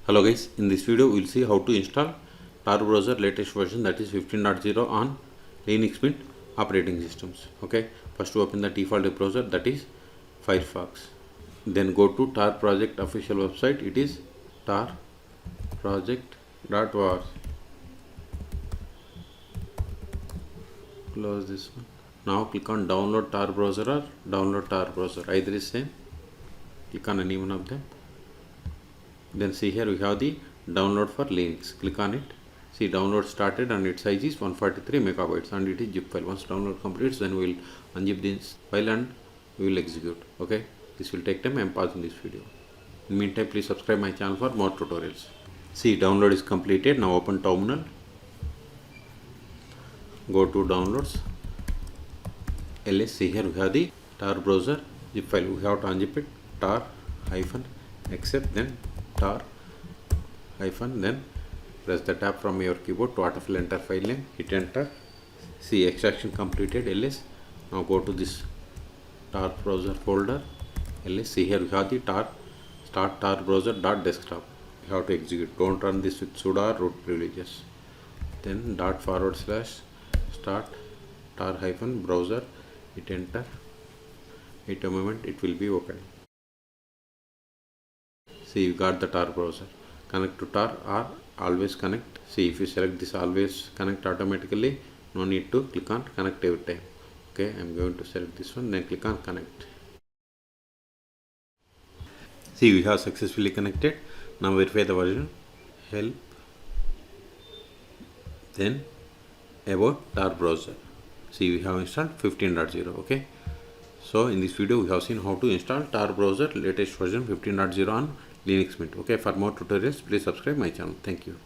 Hello guys, in this video we will see how to install Tor Browser latest version, that is 15.0 on Linux Mint operating systems. Okay, first open the default browser, that is Firefox. Then go to Tor project official website, it is torproject.org. Close this one. Now click on download Tor Browser or download Tor Browser, either is same. Click on any one of them. Then see here we have the download for Linux. Click on it. See, download started and its size is 143 megabytes and it is zip file. Once download completes, then we will unzip this file and we will execute. Okay, this will take time. I am pausing this video. In the meantime, please subscribe my channel for more tutorials. See, download is completed. Now open terminal. Go to downloads. ls. See here we have the Tor browser zip file. We have to unzip it. tar-except, then tar hyphen, then press the tab from your keyboard to autofill enter file name, hit enter. See, extraction completed. ls. Now go to this Tor browser folder. ls. See here we have the start tar browser dot desktop. You have to execute. Don't run this with sudo or root privileges. Then /start tar hyphen browser, hit enter. Wait a moment, it will be open. See, you got the Tor browser. Connect to Tor or always connect. See, if you select this always connect automatically, no need to click on connect every time. Okay, I am going to select this one, then click on connect. See, we have successfully connected. Now verify the version. Help. Then about Tor browser. See, we have installed 15.0. Okay. So in this video we have seen how to install Tor browser latest version 15.0 on Linux Mint. Okay, for more tutorials please subscribe my channel. Thank you.